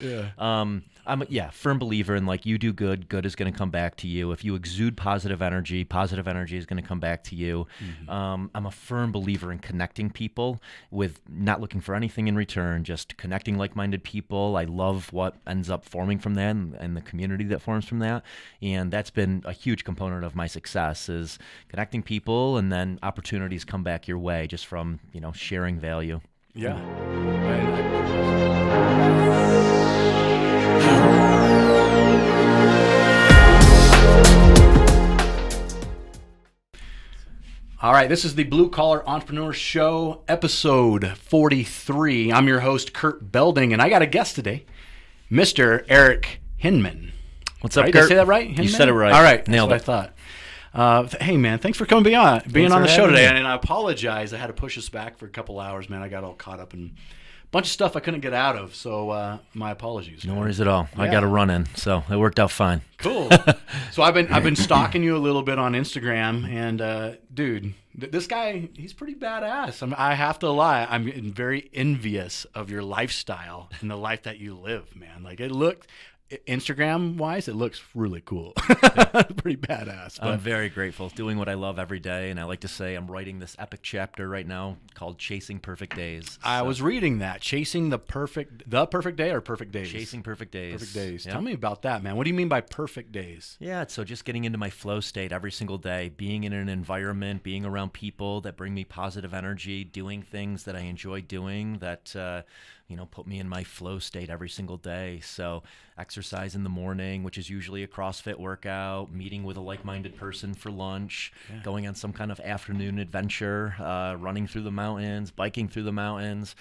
Yeah. I'm a firm believer in like you do good, good is going to come back to you. If you exude positive energy is going to come back to you. I'm a firm believer in connecting people with not looking for anything in return, just connecting like-minded people. I love what ends up forming from that and the community that forms from that. And that's been a huge component of my success is connecting people, and then opportunities come back your way just from, sharing value. Yeah. All right, this is the Blue Collar Entrepreneur Show, episode 43. I'm your host, Kurt Belding, and I got a guest today, Mr. Eric Hinman. What's up, Kurt? Kurt? Did I say that right? Hinman? You said it right. All right, Nailed that's it. what I thought. Hey, man, thanks for coming being on the show today. And I apologize. I had to push us back for a couple hours, man. I got all caught up in a bunch of stuff I couldn't get out of, so my apologies. No worries at all. Yeah. I got to run in, so it worked out fine. Cool. So I've been stalking you a little bit on Instagram, and dude, this guy, he's pretty badass. I have to lie, I'm very envious of your lifestyle and the life that you live, man. Like Instagram wise, it looks really cool. Pretty badass. I'm very grateful. Doing what I love every day, and I like to say I'm writing this epic chapter right now called Chasing Perfect Days. I was reading that. Chasing the perfect day or perfect days? Chasing perfect days. Perfect days. Yep. Tell me about that, man. What do you mean by perfect days? Yeah, so just getting into my flow state every single day, being in an environment, being around people that bring me positive energy, doing things that I enjoy doing that put me in my flow state every single day. So exercise in the morning, which is usually a CrossFit workout, meeting with a like-minded person for lunch, going on some kind of afternoon adventure, running through the mountains, biking through the mountains,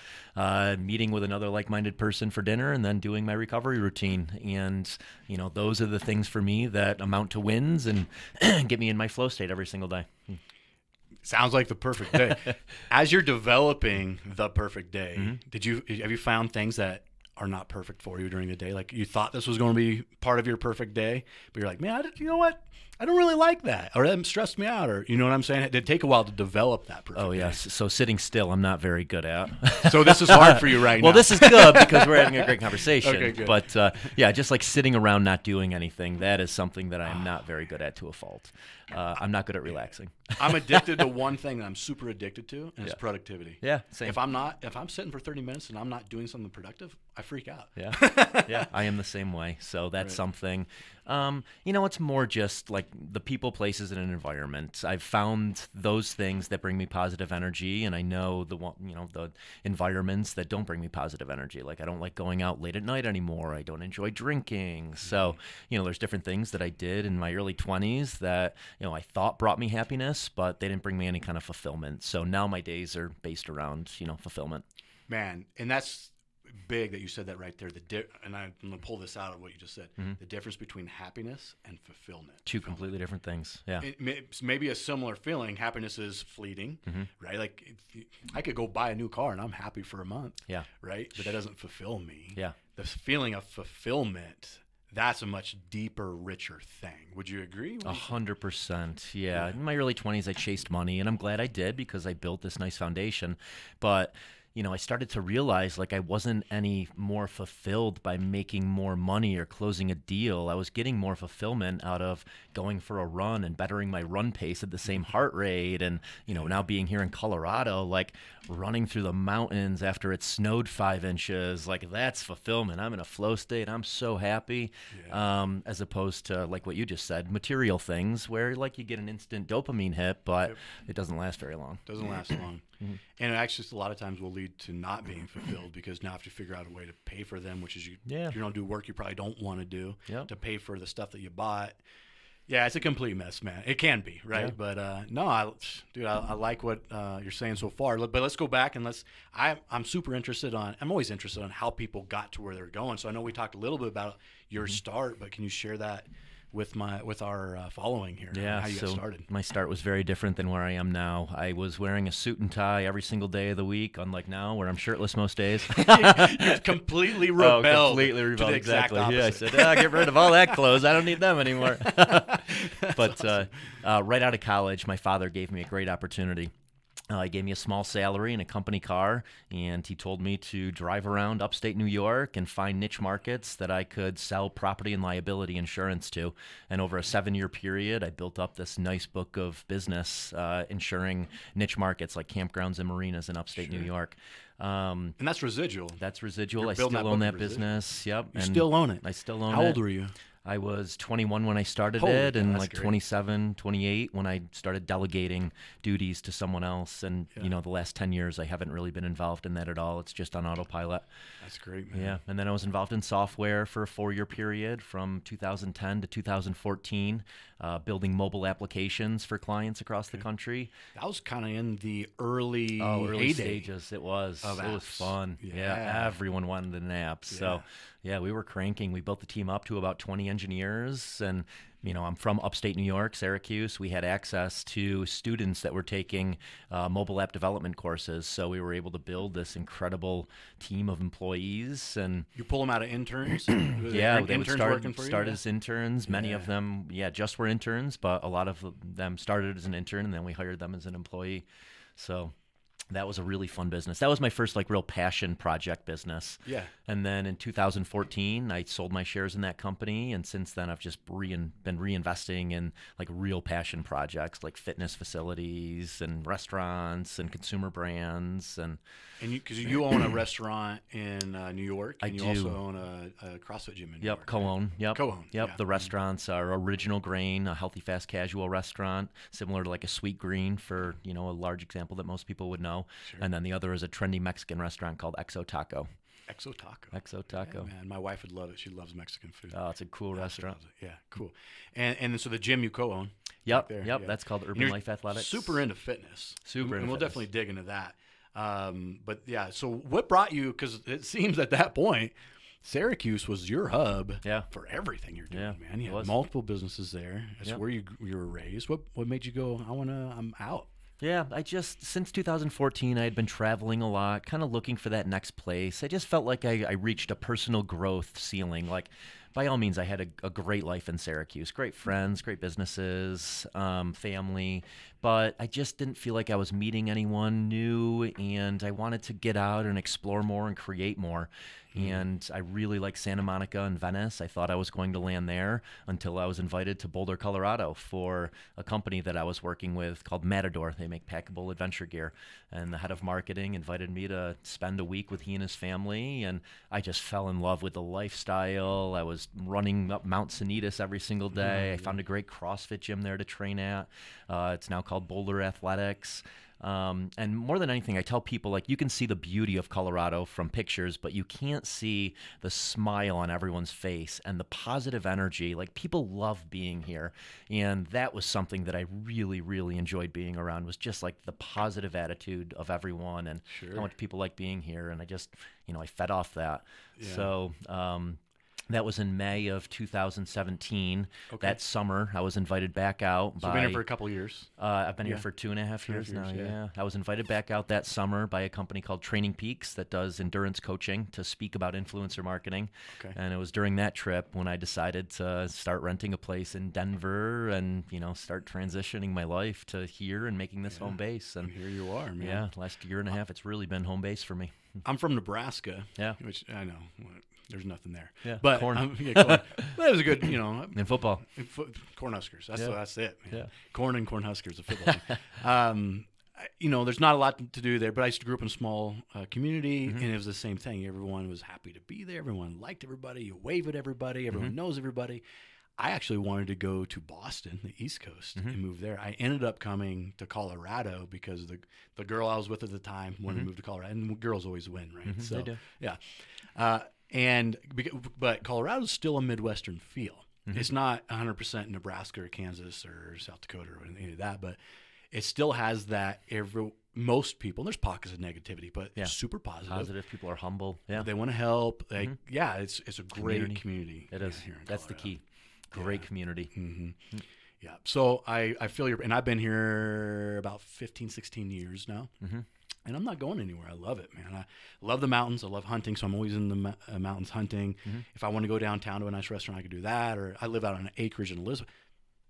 meeting with another like-minded person for dinner, and then doing my recovery routine. And, those are the things for me that amount to wins and get me in my flow state every single day. Sounds like the perfect day. As you're developing the perfect day, have you found things that are not perfect for you during the day? Like you thought this was going to be part of your perfect day, but you're like, man, you know what? I don't really like that, or that stressed me out, or you know what I'm saying? It did take a while to develop that perfect day. Yes. So sitting still, I'm not very good at. So this is hard for you right now. Well, this is good because we're having a great conversation. Okay, good. But just like sitting around not doing anything, that is something that I am not very good at to a fault. I'm not good at relaxing. I'm addicted to one thing that I'm super addicted to, and it's productivity. Yeah, same. If I'm sitting for 30 minutes and I'm not doing something productive, I freak out. Yeah, I am the same way. So that's something. It's more just like the people, places, and an environment. I've found those things that bring me positive energy, and I know the environments that don't bring me positive energy. Like I don't like going out late at night anymore. I don't enjoy drinking. So there's different things that I did in my early 20s that I thought brought me happiness, but they didn't bring me any kind of fulfillment. So now my days are based around fulfillment. Man, and that's big that you said that right there. And I'm going to pull this out of what you just said. The difference between happiness and fulfillment. Two completely different things. Yeah. It's maybe a similar feeling. Happiness is fleeting, right? Like I could go buy a new car and I'm happy for a month. Yeah. Right? But that doesn't fulfill me. Yeah. The feeling of fulfillment, that's a much deeper, richer thing. Would you agree? 100%. Yeah. In my early 20s, I chased money, and I'm glad I did because I built this nice foundation. But I started to realize like I wasn't any more fulfilled by making more money or closing a deal. I was getting more fulfillment out of going for a run and bettering my run pace at the same heart rate. And, now being here in Colorado, like running through the mountains after it snowed 5 inches, like that's fulfillment. I'm in a flow state. I'm so happy. As opposed to like what you just said, material things where like you get an instant dopamine hit, but it doesn't last very long. Doesn't last long. And it actually a lot of times will lead to not being fulfilled because now you have to figure out a way to pay for them, which is if you don't do work you probably don't want to do to pay for the stuff that you bought. Yeah, it's a complete mess, man. It can be, right? Yeah. But no, I like what you're saying so far. But let's go back and I'm super interested I'm always interested on how people got to where they're going. So I know we talked a little bit about your start, but can you share that with our following here? Yeah, how you got started? My start was very different than where I am now. I was wearing a suit and tie every single day of the week, unlike now where I'm shirtless most days. You completely rebelled. Completely rebelled. To the exact exactly. opposite. Yeah, I said, get rid of all that clothes. I don't need them anymore. But awesome. Right out of college, my father gave me a great opportunity He gave me a small salary and a company car, and he told me to drive around upstate New York and find niche markets that I could sell property and liability insurance to. And over a 7-year period, I built up this nice book of business insuring niche markets like campgrounds and marinas in upstate New York. And that's residual. That's residual. You're I still building own that that business. Yep. You still own it. I still own it. How old were you? I was 21 when I started Holy it, and cow, like that's great. 27, 28 when I started delegating duties to someone else. And, you know, the last 10 years, I haven't really been involved in that at all. It's just on autopilot. That's great, man. Yeah. And then I was involved in software for a 4-year period from 2010 to 2014, building mobile applications for clients across the country. That was kind of in the early stages. It was. Of it was apps. fun. Yeah. Everyone wanted an app. So, yeah, we were cranking. We built the team up to about 20 engineers, and you know, I'm from upstate New York, Syracuse. We had access to students that were taking mobile app development courses, so we were able to build this incredible team of employees. And you pull them out of interns. yeah, they would start start as interns. Many of them, just were interns, but a lot of them started as an intern, and then we hired them as an employee. So that was a really fun business. That was my first like real passion project business. Yeah. And then in 2014, I sold my shares in that company, and since then I've just been reinvesting in like real passion projects like fitness facilities and restaurants and consumer brands. And because you own a restaurant in New York, and I you do. also own a CrossFit gym in New York. Co-own. Yep. Co-own. Yep. Yeah. The restaurants are Original Grain, a healthy, fast casual restaurant, similar to like a Sweet Green for, you know, a large example that most people would know. Sure. And then the other is a trendy Mexican restaurant called Exo Taco. Exo Taco. Exo Taco. Yeah, man, my wife would love it. She loves Mexican food. Oh, it's a cool restaurant. Yeah, cool. And so the gym you co-own. Yep. Right there, Yep. yeah. That's called And Urban you're Life Athletics. Super into fitness. Super and into we'll fitness. definitely dig into that. But yeah, so what brought you? Because it seems at that point, Syracuse was your hub. For everything you're doing, man. You had multiple businesses there. That's where you were raised. What made you go? I'm out. Yeah, since 2014, I had been traveling a lot, kind of looking for that next place. I just felt like I reached a personal growth ceiling. Like, by all means, I had a great life in Syracuse, great friends, great businesses, family, but I just didn't feel like I was meeting anyone new, and I wanted to get out and explore more and create more. And I really like Santa Monica and Venice. I thought I was going to land there until I was invited to Boulder, Colorado for a company that I was working with called Matador. They make packable adventure gear. And the head of marketing invited me to spend a week with he and his family. And I just fell in love with the lifestyle. I was running up Mount Sanitas every single day. I found a great CrossFit gym there to train at. It's now called Boulder Athletics. And more than anything, I tell people, like, you can see the beauty of Colorado from pictures, but you can't see the smile on everyone's face and the positive energy. Like, people love being here. And that was something that I really, really enjoyed being around, was just like the positive attitude of everyone and how much people like being here. And I just, I fed off that. Yeah. So, that was in May of 2017. Okay. That summer, I was invited back out. So you've been here for a couple of years? I've been here for 2.5 years now, yeah. I was invited back out that summer by a company called Training Peaks that does endurance coaching to speak about influencer marketing. Okay. And it was during that trip when I decided to start renting a place in Denver and, start transitioning my life to here and making this home base. And here you are, man. Yeah, last year and a half, it's really been home base for me. I'm from Nebraska. Yeah. Which I know. There's nothing there. Yeah, but corn. Corn. That was a good, in football. Cornhuskers. That's it. Man. Yeah. Corn and Cornhuskers, the football team. There's not a lot to do there, but I used to grow up in a small community, and it was the same thing. Everyone was happy to be there. Everyone liked everybody. You wave at everybody. Everyone knows everybody. I actually wanted to go to Boston, the East Coast, and move there. I ended up coming to Colorado because the girl I was with at the time wanted to move to Colorado, and girls always win, right? So, they do. Yeah. But Colorado's still a Midwestern feel. It's not 100% Nebraska or Kansas or South Dakota or anything like that, but it still has that. Most people, and there's pockets of negativity, but super positive. Positive. People are humble. Yeah. They want to help. It's a great community. It is. Here in That's the key. Great community. Yeah. So I feel and I've been here about 15, 16 years now. And I'm not going anywhere. I love it, man. I love the mountains. I love hunting, so I'm always in the mountains hunting. If I want to go downtown to a nice restaurant, I could do that. Or I live out on an acreage in Elizabeth.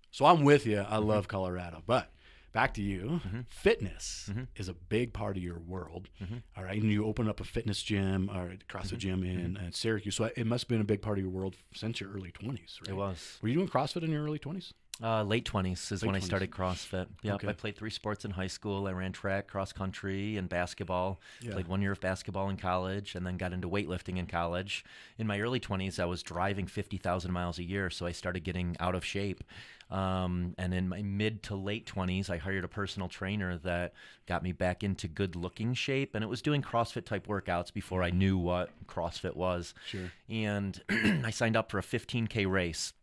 So I'm with you. I love Colorado. But back to you. Fitness is a big part of your world. All right. And you opened up a fitness gym or CrossFit gym in Syracuse. So it must have been a big part of your world since your early 20s, right? It was. Were you doing CrossFit in your early 20s? Late 20s is when I started CrossFit. Yep, Okay. I played 3 sports in high school. I ran track, cross country, and basketball. Played 1 year of basketball in college, and then got into weightlifting in college. In my early 20s, I was driving 50,000 miles a year, so I started getting out of shape. And in my mid to late 20s, I hired a personal trainer that got me back into good-looking shape, and it was doing CrossFit-type workouts before I knew what CrossFit was. Sure. And I signed up for a 15K race,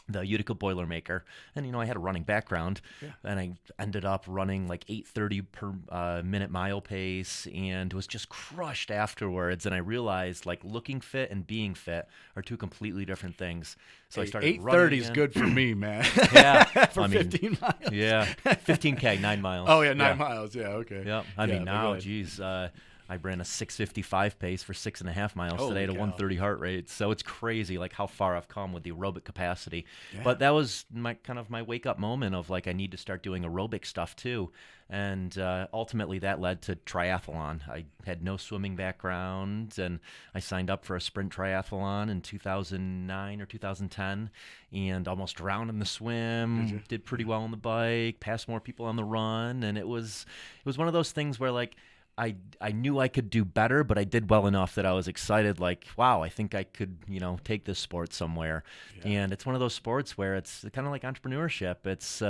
the Utica Boilermaker, and I had a running background, and I ended up running like 8:30 per minute mile pace, and was just crushed afterwards. And I realized like looking fit and being fit are 2 completely different things. So I started 8:30 is good for me, man. Yeah, for 15 miles. Yeah, 15K, 9 miles. Oh yeah, 9 miles. Yeah, okay. Yep. I mean now, geez. I ran a 6:55 pace for 6.5 miles today at a 130 heart rate. So it's crazy, like how far I've come with the aerobic capacity. Yeah. But that was my wake up moment of like I need to start doing aerobic stuff too. And ultimately that led to triathlon. I had no swimming background, and I signed up for a sprint triathlon in 2009 or 2010, and almost drowned in the swim. Did pretty well on the bike, passed more people on the run, and it was one of those things where like I knew I could do better, but I did well enough that I was excited, like, wow, I think I could, take this sport somewhere. Yeah. And it's one of those sports where it's kind of like entrepreneurship. It's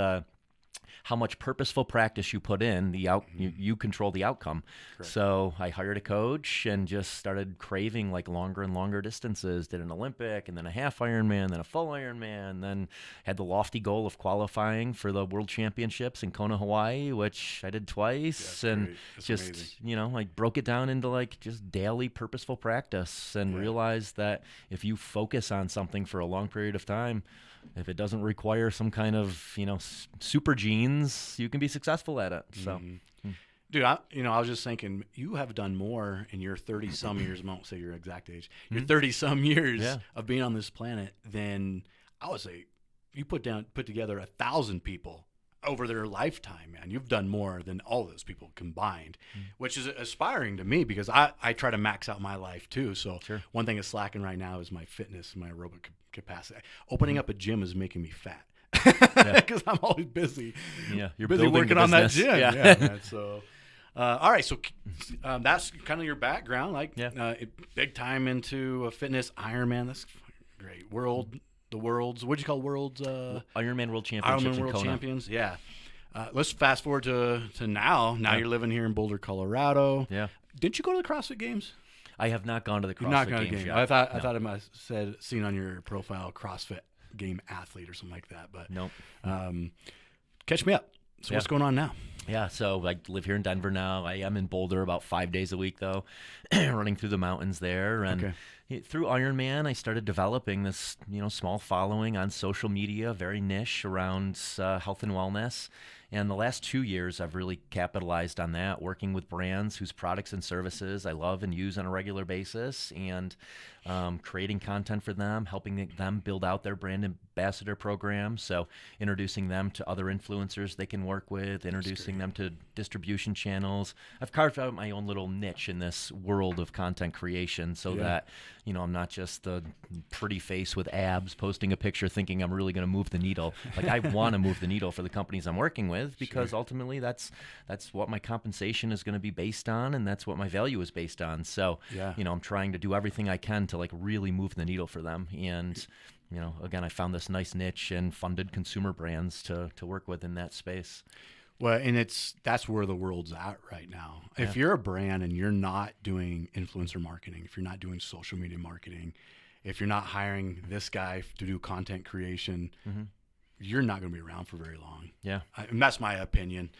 how much purposeful practice you put in, you control the outcome. Correct. So I hired a coach and just started craving like longer and longer distances. Did an Olympic, and then a half Ironman, then a full Ironman, then had the lofty goal of qualifying for the World Championships in Kona, Hawaii, which I did twice. And just amazing. Like broke it down into like just daily purposeful practice, and realized that if you focus on something for a long period of time, if it doesn't require some kind of, super genes, you can be successful at it. So, Dude, I was just thinking, you have done more in your 30-some years, I won't say your exact age, your 30-some years of being on this planet than, I would say, you put together 1,000 people over their lifetime, man. You've done more than all those people combined, which is aspiring to me, because I try to max out my life too. So one thing that's slacking right now is my fitness and my aerobic capacity. Opening up a gym is making me fat because I'm always busy. Yeah, you're busy working on that gym. Yeah. Man, so, all right. So that's kind of your background, like big time into fitness. Ironman, that's great. The world's, what'd you call world's? Ironman World Championships. Ironman World Champions, yeah. Let's fast forward to now. Now you're living here in Boulder, Colorado. Yeah. Didn't you go to the CrossFit Games? I have not gone to the CrossFit Games yet. I thought it must have seen on your profile CrossFit game athlete or something like that. But nope. Catch me up. So what's going on now? Yeah, so I live here in Denver now. I am in Boulder about 5 days a week, though, running through the mountains there. And through Ironman, I started developing this, small following on social media, very niche around health and wellness. And the last 2 years, I've really capitalized on that, working with brands whose products and services I love and use on a regular basis, and creating content for them, helping them build out their brand ambassador program. So introducing them to other influencers they can work with, introducing them to distribution channels. I've carved out my own little niche in this world of content creation, so that, I'm not just the pretty face with abs posting a picture thinking I'm really going to move the needle. Like, I want to move the needle for the companies I'm working with, because ultimately that's what my compensation is going to be based on, and that's what my value is based on. So, I'm trying to do everything I can to like really move the needle for them. And, again, I found this nice niche and funded consumer brands to work with in that space. Well, and that's where the world's at right now. Yeah. If you're a brand and you're not doing influencer marketing, if you're not doing social media marketing, if you're not hiring this guy to do content creation, you're not going to be around for very long. Yeah. And that's my opinion.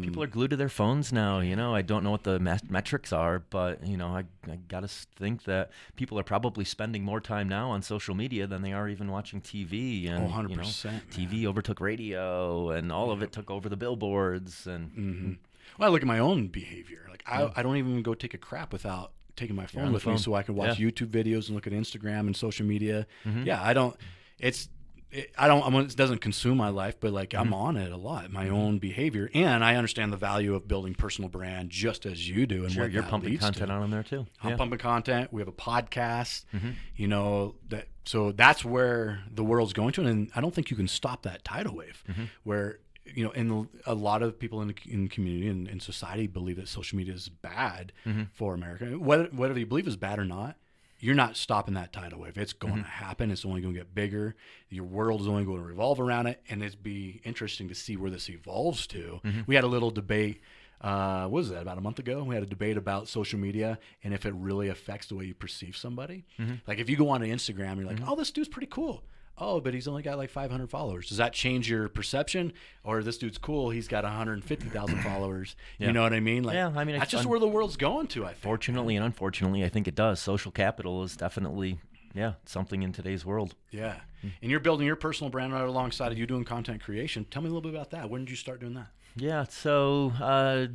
People are glued to their phones now. I don't know what the metrics are, but, I got to think that people are probably spending more time now on social media than they are even watching TV. And, 100%. TV overtook radio, and all of it took over the billboards. And Well, I look at my own behavior. Like, I don't even go take a crap without taking my phone with me, so I can watch YouTube videos and look at Instagram and social media. Yeah, I don't. It's it doesn't consume my life, but like I'm on it a lot, my own behavior, and I understand the value of building personal brand just as you do. And sure, what you're pumping content on them there too. I'm pumping content. We have a podcast, so that's where the world's going to, and I don't think you can stop that tidal wave. Where and a lot of people in the community and in society believe that social media is bad for America. Whether you believe is bad or not, you're not stopping that tidal wave. It's going to happen. It's only going to get bigger. Your world is only going to revolve around it, and it'd be interesting to see where this evolves to. We had a little debate. What was that, about a month ago? We had a debate about social media and if it really affects the way you perceive somebody. Like if you go onto Instagram, you're like, oh, this dude's pretty cool. Oh, but he's only got like 500 followers. Does that change your perception? Or this dude's cool, he's got 150,000 followers. You know what I mean? Like, that's just where the world's going to, I think. Fortunately and unfortunately, I think it does. Social capital is definitely, something in today's world. Yeah. And you're building your personal brand right alongside of you doing content creation. Tell me a little bit about that. When did you start doing that? Yeah, so, I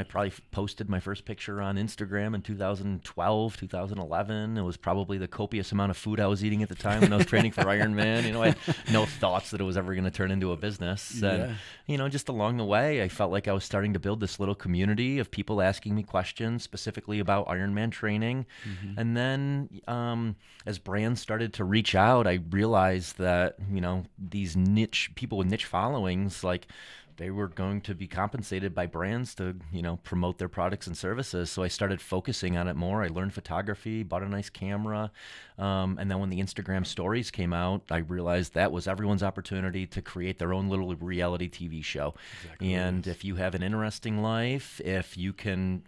probably posted my first picture on Instagram in 2012, 2011. It was probably the copious amount of food I was eating at the time when I was training for Ironman. I had no thoughts that it was ever going to turn into a business. And, just along the way, I felt like I was starting to build this little community of people asking me questions specifically about Ironman training. And then as brands started to reach out, I realized that, these people with niche followings, like, they were going to be compensated by brands to, promote their products and services. So I started focusing on it more. I learned photography, bought a nice camera. And then when the Instagram stories came out, I realized that was everyone's opportunity to create their own little reality TV show. Exactly. And if you have an interesting life, if you can,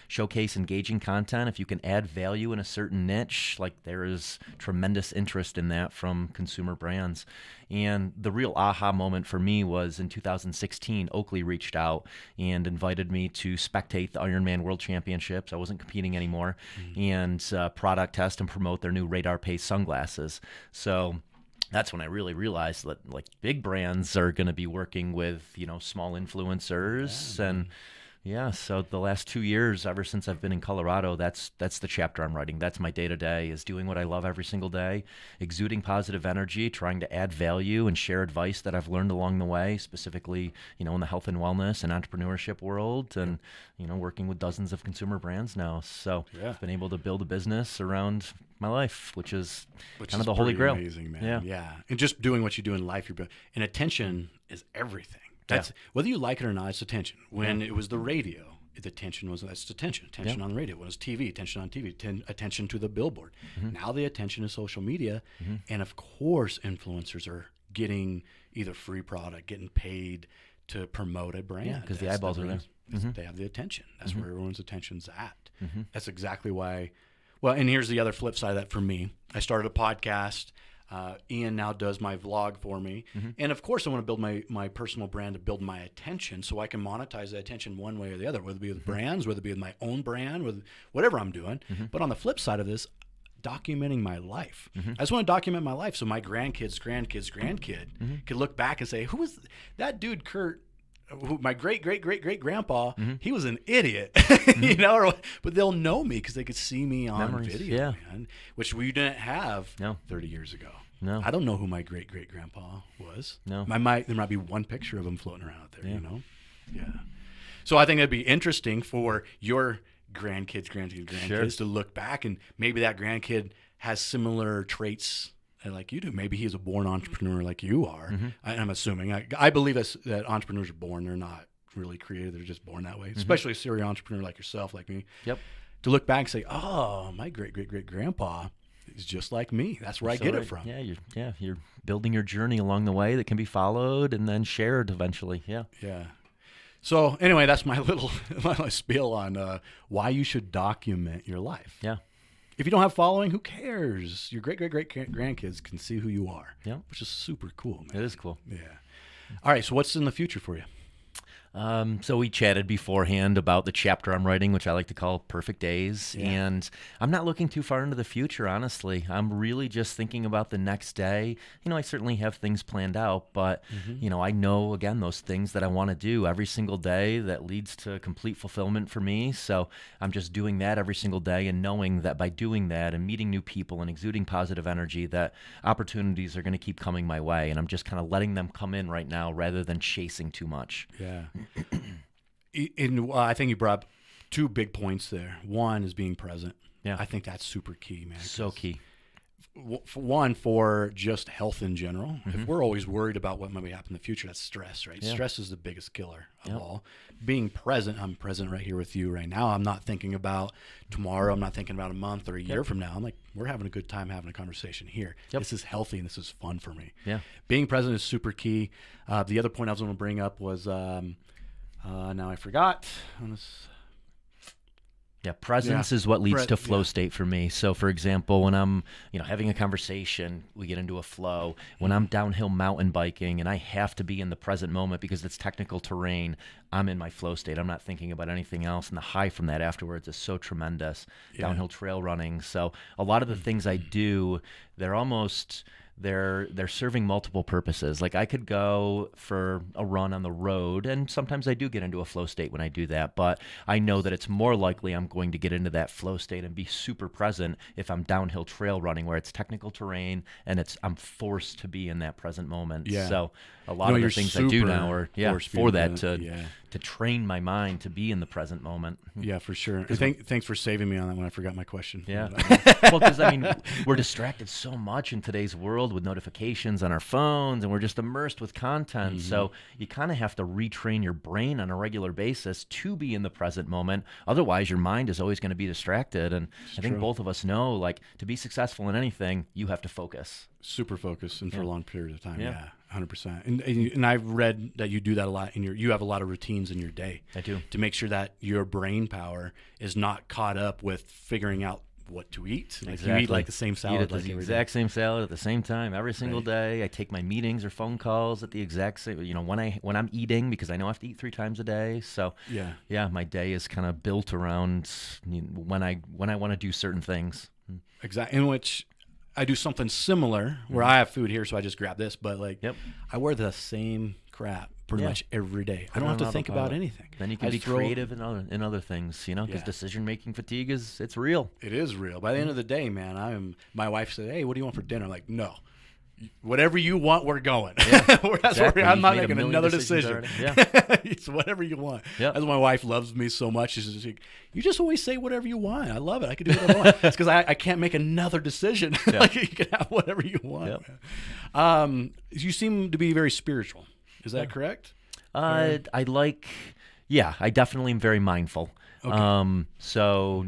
showcase engaging content, if you can add value in a certain niche, like there is tremendous interest in that from consumer brands. And the real aha moment for me was in 2016, Oakley reached out and invited me to spectate the Ironman World Championships. I wasn't competing anymore, and product test and promote their new Radar Pace sunglasses. So that's when I really realized that like big brands are going to be working with, small influencers. And so the last 2 years, ever since I've been in Colorado, that's the chapter I'm writing. That's my day-to-day, is doing what I love every single day, exuding positive energy, trying to add value and share advice that I've learned along the way, specifically, in the health and wellness and entrepreneurship world, and, working with dozens of consumer brands now. So I've been able to build a business around my life, which is kind of the holy grail. Amazing, man. Yeah. And just doing what you do in life, and attention is everything. That's whether you like it or not, it's attention. When it was the radio, the attention was attention on the radio. When it was TV, attention on TV, attention to the billboard. Now the attention is social media, and of course influencers are getting either free product, getting paid to promote a brand. Yeah, because the eyeballs are there. They have the attention. That's where everyone's attention's at. That's exactly why. Well, and here's the other flip side of that for me. I started a podcast. Ian now does my vlog for me. And of course I want to build my personal brand to build my attention so I can monetize that attention one way or the other, whether it be with brands, whether it be with my own brand, with whatever I'm doing. But on the flip side of this, documenting my life. I just want to document my life so my grandkid could look back and say, who was that dude, Kurt? My great-great-great-great-grandpa, he was an idiot, but they'll know me because they could see me on video, man, which we didn't have 30 years ago. No. I don't know who my great-great-grandpa was. No. There might be one picture of him floating around out there, Yeah. So I think it'd be interesting for your grandkids to look back, and maybe that grandkid has similar traits like you do. Maybe he's a born entrepreneur like you are. I'm assuming. I believe that entrepreneurs are born. They're not really creative. They're just born that way, especially a serial entrepreneur like yourself, like me. Yep. To look back and say, oh, my great-great-great-grandpa is just like me. That's where I get it from. You're building your journey along the way that can be followed and then shared eventually. Yeah. So anyway, that's my little spiel on why you should document your life. Yeah. If you don't have following, who cares? Your great-great-great-grandkids can see who you are, yeah, which is super cool, man. It is cool. Yeah. All right, so what's in the future for you? So we chatted beforehand about the chapter I'm writing, which I like to call Perfect Days. Yeah. And I'm not looking too far into the future, honestly. I'm really just thinking about the next day. I certainly have things planned out, but, I know, again, those things that I want to do every single day that leads to complete fulfillment for me. So I'm just doing that every single day and knowing that by doing that and meeting new people and exuding positive energy, that opportunities are going to keep coming my way. And I'm just kind of letting them come in right now rather than chasing too much. Yeah. I think you brought up 2 big points there. One is being present. Yeah. I think that's super key, man. So key. For just health in general. If we're always worried about what might happen in the future, that's stress, right? Yeah. Stress is the biggest killer of all. Being present, I'm present right here with you right now. I'm not thinking about tomorrow. I'm not thinking about a month or a year from now. I'm like, we're having a good time having a conversation here. This is healthy and this is fun for me. Yeah. Being present is super key. The other point I was going to bring up was, now I forgot. Presence is what leads to flow state for me. So, for example, when I'm, having a conversation, we get into a flow. When I'm downhill mountain biking and I have to be in the present moment because it's technical terrain, I'm in my flow state. I'm not thinking about anything else, and the high from that afterwards is so tremendous. Downhill trail running. So, a lot of the things I do, they're serving multiple purposes. Like I could go for a run on the road, and sometimes I do get into a flow state when I do that, but I know that it's more likely I'm going to get into that flow state and be super present if I'm downhill trail running where it's technical terrain and I'm forced to be in that present moment. Yeah. So a lot of the things I do now are for that to train my mind to be in the present moment. Yeah, for sure. Thanks for saving me on that when I forgot my question. Yeah. Well, because we're distracted so much in today's world with notifications on our phones, and we're just immersed with content. So you kind of have to retrain your brain on a regular basis to be in the present moment. Otherwise, your mind is always going to be distracted. And I think both of us know, like, to be successful in anything, you have to focus. Super focused and for a long period of time. Yeah. 100%. And I've read that you do that a lot you have a lot of routines in your day. I do. To make sure that your brain power is not caught up with figuring out what to eat. Like you eat like the same salad. The exact same salad at the same time every single day. I take my meetings or phone calls at the exact same, when I'm eating, because I know I have to eat 3 times a day. So my day is kind of built around when I want to do certain things. Exactly. In which I do something similar where I have food here, so I just grab this, but I wear the same crap pretty much every day. I don't have to think about anything. Then you can be creative in other things, because decision-making fatigue it's real. It is real. By the end of the day, man, my wife said, "Hey, what do you want for dinner?" I'm like, no. Whatever you want, we're going. Yeah, exactly. I'm not making another decision. It's whatever you want. Yep. That's why my wife loves me so much. She's just like, you just always say whatever you want. I love it. I can do whatever I want. It's because I can't make another decision. Like you can have whatever you want. Yep. You seem to be very spiritual. Is that correct? I definitely am very mindful. Okay. So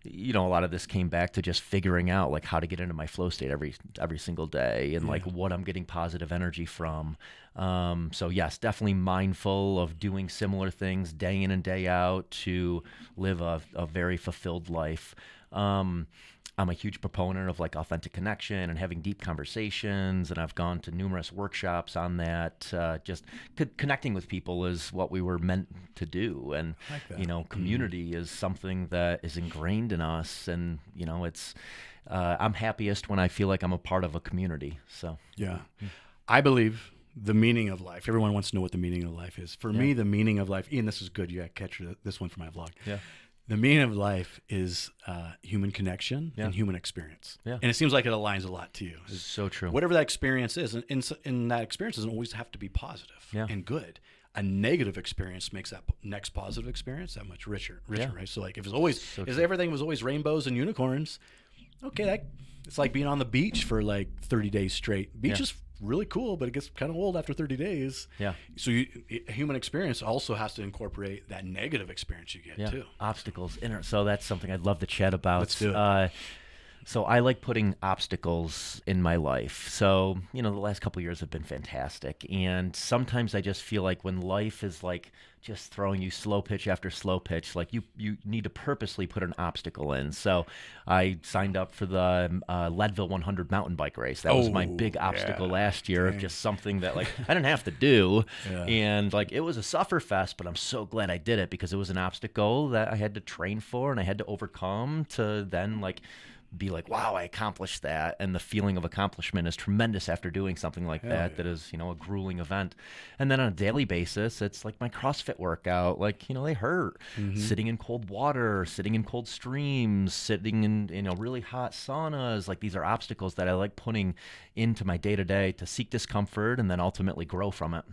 a lot of this came back to just figuring out like how to get into my flow state every single day and like what I'm getting positive energy from. So yes, definitely mindful of doing similar things day in and day out to live a very fulfilled life. I'm a huge proponent of like authentic connection and having deep conversations, and I've gone to numerous workshops on that. Just connecting with people is what we were meant to do, and community is something that is ingrained in us, and it's I'm happiest when I feel like I'm a part of a community. So I believe the meaning of life. Everyone wants to know what the meaning of life is. For me, the meaning of life. Ian, this is good. You got to catch this one for my vlog. Yeah. The meaning of life is human connection and human experience. Yeah. And it seems like it aligns a lot to you. It's so true. Whatever that experience is, and that experience doesn't always have to be positive and good. A negative experience makes that next positive experience that much richer, right? So like if everything was always rainbows and unicorns, okay, it's like being on the beach for like 30 days straight. Beach is really cool, but it gets kind of old after 30 days. Yeah. So a human experience also has to incorporate that negative experience you get too. Obstacles. So that's something I'd love to chat about. Let's do it. So I like putting obstacles in my life. So, the last couple of years have been fantastic. And sometimes I just feel like when life is like just throwing you slow pitch after slow pitch, like you need to purposely put an obstacle in. So I signed up for the Leadville 100 mountain bike race. That was my big obstacle last year of just something that like I didn't have to do. And like it was a suffer fest, but I'm so glad I did it because it was an obstacle that I had to train for and I had to overcome to then like be like, wow, I accomplished that. And the feeling of accomplishment is tremendous after doing something like that is, a grueling event. And then on a daily basis, it's like my CrossFit workout. Like, they hurt. Sitting in cold water, sitting in cold streams, sitting in, really hot saunas. Like these are obstacles that I like putting into my day-to-day to seek discomfort and then ultimately grow from it.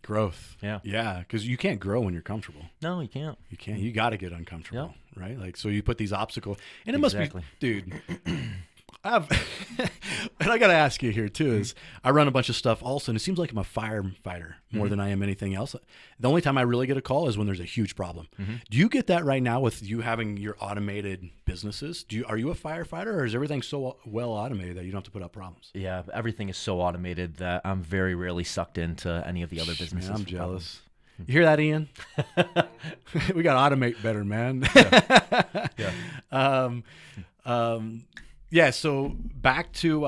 Growth. Yeah, because you can't grow when you're comfortable. No, you can't. You can't. You got to get uncomfortable, right? Like, so you put these obstacles, and it must be, dude. And I got to ask you here too, is I run a bunch of stuff also, and it seems like I'm a firefighter more than I am anything else. The only time I really get a call is when there's a huge problem. Do you get that right now with you having your automated businesses? Are you a firefighter, or is everything so well automated that you don't have to put up problems? Yeah, everything is so automated that I'm very rarely sucked into any of the other businesses. Man, I'm jealous. You hear that, Ian? We got to automate better, man. Yeah, so back to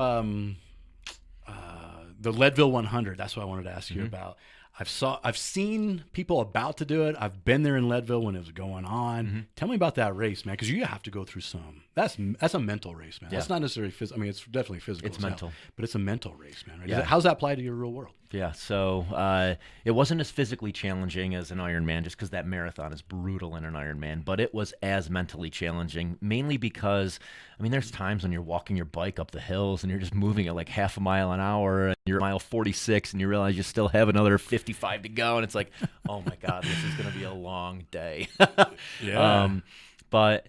the Leadville 100. That's what I wanted to ask you about. I've seen people about to do it. I've been there in Leadville when it was going on. Tell me about that race, man, because you have to go through some. That's a mental race, man. That's not necessarily physical. I mean, it's definitely physical. It's mental, but it's a mental race, man. Right? How's that apply to your real world? Yeah, so it wasn't as physically challenging as an Ironman, just because that marathon is brutal in an Ironman, but it was as mentally challenging, mainly because, I mean, there's times when you're walking your bike up the hills and you're just moving at like half a mile an hour, and you're at mile 46, and you realize you still have another 55 to go, and it's like, oh my God, this is going to be a long day. But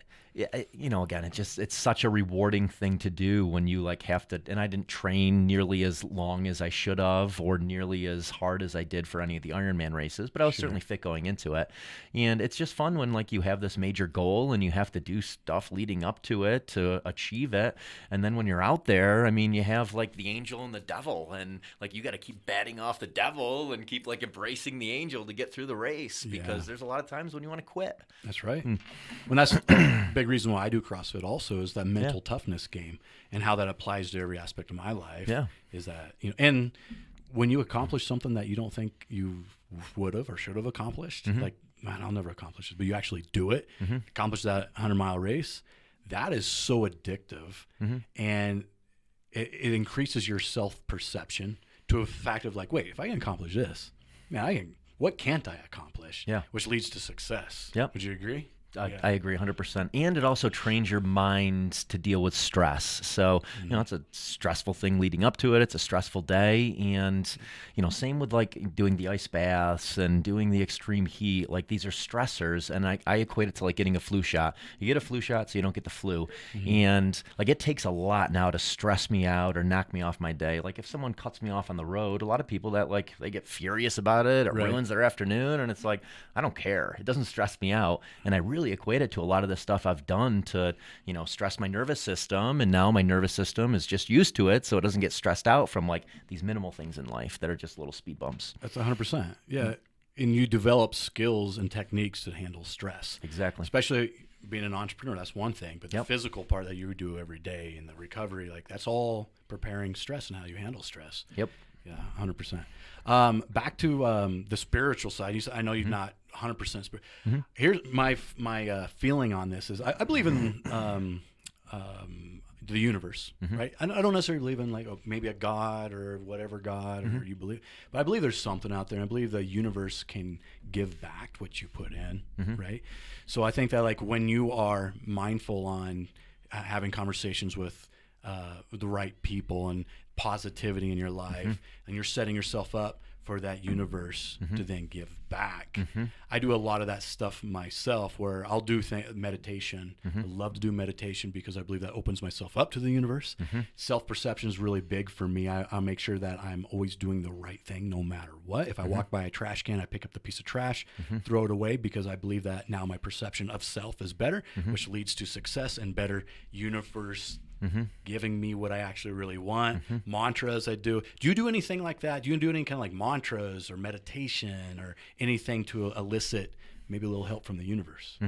again, it's such a rewarding thing to do when you like have to, and I didn't train nearly as long as I should have or nearly as hard as I did for any of the Ironman races, but I was certainly fit going into it. And it's just fun when like you have this major goal and you have to do stuff leading up to it to achieve it. And then when you're out there, I mean, you have like the angel and the devil, and like you got to keep batting off the devil and keep like embracing the angel to get through the race, because there's a lot of times when you want to quit. That's right. When that's a big reason why I do CrossFit also is that mental toughness game, and how that applies to every aspect of my life. Is that, and when you accomplish something that you don't think you would have or should have accomplished, like, man, I'll never accomplish this, but you actually do it, accomplish that 100-mile race, that is so addictive. And it increases your self-perception to a fact of like, wait, if I can accomplish this, man, what can't I accomplish? Which leads to success. Would you agree? I agree 100%. And it also trains your mind to deal with stress. So, it's a stressful thing leading up to it. It's a stressful day. And, same with like doing the ice baths and doing the extreme heat. Like these are stressors. And I equate it to like getting a flu shot. You get a flu shot so you don't get the flu. And like it takes a lot now to stress me out or knock me off my day. Like if someone cuts me off on the road, a lot of people that like, they get furious about it. It ruins their afternoon. And it's like, I don't care. It doesn't stress me out. And I really equate it to a lot of the stuff I've done to, stress my nervous system. And now my nervous system is just used to it, so it doesn't get stressed out from like these minimal things in life that are just little speed bumps. That's 100%. Yeah. And you develop skills and techniques to handle stress. Exactly. Especially being an entrepreneur, that's one thing. But the physical part that you do every day and the recovery, like that's all preparing stress and how you handle stress. Yeah, 100%. Back to the spiritual side. I know you're not 100% spiritual. Here's my feeling on this is I believe in the universe, right? I don't necessarily believe in like maybe a God or whatever God or you believe, but I believe there's something out there. And I believe the universe can give back what you put in, right? So I think that like when you are mindful on having conversations with the right people and positivity in your life, and you're setting yourself up for that universe to then give back. I do a lot of that stuff myself where I'll do meditation. I love to do meditation because I believe that opens myself up to the universe. Self-perception is really big for me. I'll make sure that I'm always doing the right thing no matter what. If I walk by a trash can, I pick up the piece of trash, throw it away, because I believe that now my perception of self is better, which leads to success and better universe giving me what I actually really want. Mantras I do. Do you do anything like that? Do you do any kind of like mantras or meditation or anything to elicit maybe a little help from the universe?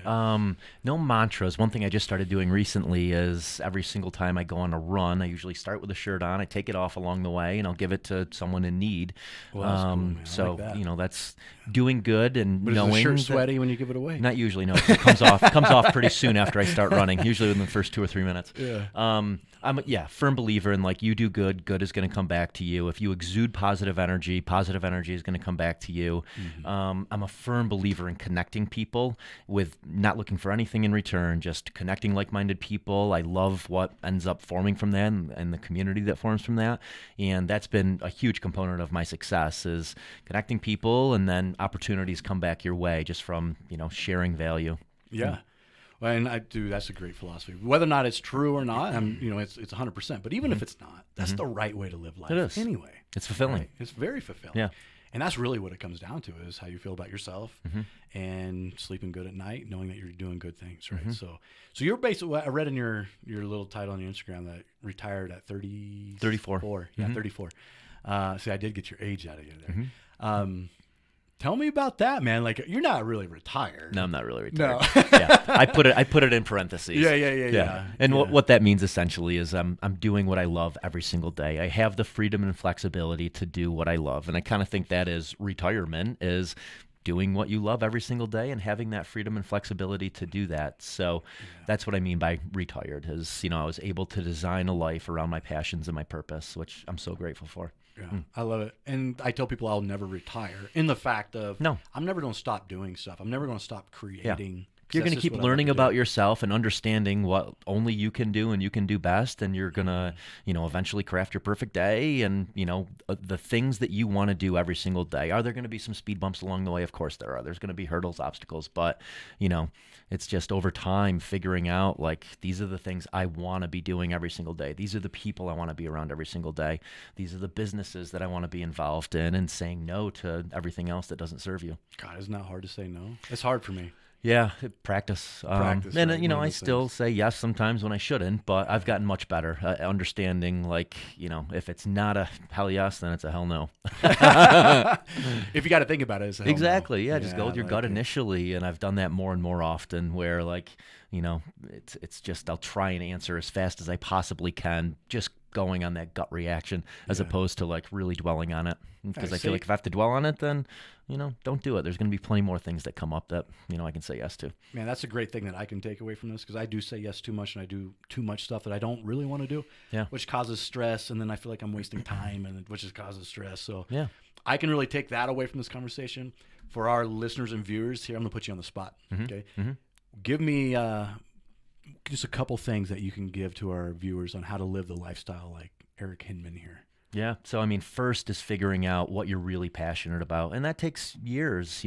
No mantras. One thing I just started doing recently is every single time I go on a run, I usually start with a shirt on. I take it off along the way, and I'll give it to someone in need. Well, that's cool, man. So like that. That's doing good and but knowing. Is the shirt sweaty when you give it away? Not usually. No, it comes off pretty soon after I start running. Usually within the first 2 or 3 minutes. I'm a firm believer in like you do good, good is going to come back to you. If you exude positive energy is going to come back to you. I'm a firm believer in connecting people with not looking for anything in return, just connecting like-minded people. I love what ends up forming from that and the community that forms from that. And that's been a huge component of my success is connecting people, and then opportunities come back your way just from, sharing value. Yeah. Well, and that's a great philosophy. Whether or not it's true or not, it's 100%. But even if it's not, that's the right way to live life. It is. Anyway. It's fulfilling. Right? It's very fulfilling. Yeah. And that's really what it comes down to is how you feel about yourself and sleeping good at night, knowing that you're doing good things, right? So you're basically, I read in your little title on your Instagram that retired at 34. Yeah, 34. See, I did get your age out of you there. Tell me about that, man. Like, you're not really retired. No, I'm not really retired. No. Yeah, I put it in parentheses. Yeah. And what that means essentially is I'm doing what I love every single day. I have the freedom and flexibility to do what I love, and I kind of think that is retirement is doing what you love every single day and having that freedom and flexibility to do that. So that's what I mean by retired is, I was able to design a life around my passions and my purpose, which I'm so grateful for. Yeah, I love it. And I tell people I'll never retire in the fact of I'm never going to stop doing stuff. I'm never going to stop creating. You're going to keep learning about yourself and understanding what only you can do and you can do best. And you're going to, eventually craft your perfect day and, the things that you want to do every single day. Are there going to be some speed bumps along the way? Of course there are. There's going to be hurdles, obstacles, but, it's just over time figuring out like, these are the things I want to be doing every single day. These are the people I want to be around every single day. These are the businesses that I want to be involved in, and saying no to everything else that doesn't serve you. God, isn't that hard to say no? It's hard for me. Yeah, practice. And, right, I still say yes sometimes when I shouldn't, but I've gotten much better understanding, like, if it's not a hell yes, then it's a hell no. If you got to think about it, it's a hell exactly. no. Yeah, just go with your gut initially. And I've done that more and more often where, like, it's just I'll try and answer as fast as I possibly can, just going on that gut reaction as opposed to, like, really dwelling on it. Because I feel like if I have to dwell on it, then, don't do it. There's going to be plenty more things that come up that, I can say yes to. Man, that's a great thing that I can take away from this, because I do say yes too much, and I do too much stuff that I don't really want to do, which causes stress, and then I feel like I'm wasting time, and which causes stress. So I can really take that away from this conversation. For our listeners and viewers here, I'm going to put you on the spot. Okay, give me just a couple things that you can give to our viewers on how to live the lifestyle like Eric Hinman here. Yeah. So, first is figuring out what you're really passionate about. And that takes years.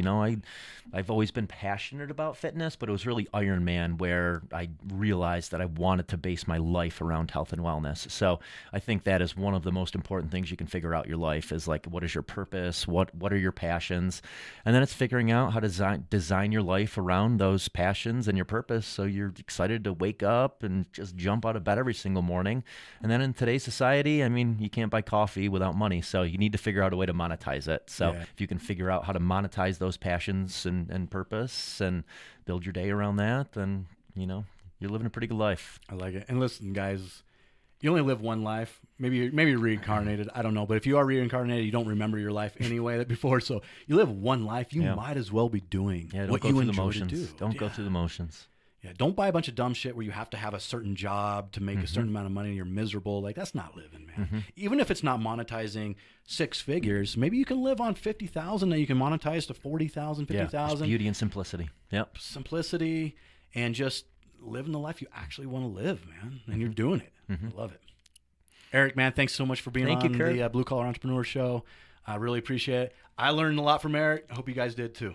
I've always been passionate about fitness, but it was really Ironman where I realized that I wanted to base my life around health and wellness. So I think that is one of the most important things you can figure out your life is, like, what is your purpose? What are your passions? And then it's figuring out how to design your life around those passions and your purpose. So you're excited to wake up and just jump out of bed every single morning. And then in today's society, you can't buy coffee without money, so you need to figure out a way to monetize it. So if you can figure out how to monetize those passions and purpose and build your day around that, then you're living a pretty good life. I like it. And listen, guys, you only live one life. Maybe you're reincarnated. I don't know, but if you are reincarnated, you don't remember your life anyway that before. So you live one life. You might as well be doing what you enjoy to do. Don't go through the motions. Yeah, don't buy a bunch of dumb shit where you have to have a certain job to make a certain amount of money and you're miserable. Like, that's not living, man. Even if it's not monetizing 6 figures, maybe you can live on 50,000 that you can monetize to 40,000, 50,000. Yeah, beauty and simplicity. Yep. Simplicity and just living the life you actually want to live, man. And you're doing it. I love it. Eric, man, thanks so much for being on the Blue Collar Entrepreneur Show. I really appreciate it. I learned a lot from Eric. I hope you guys did too.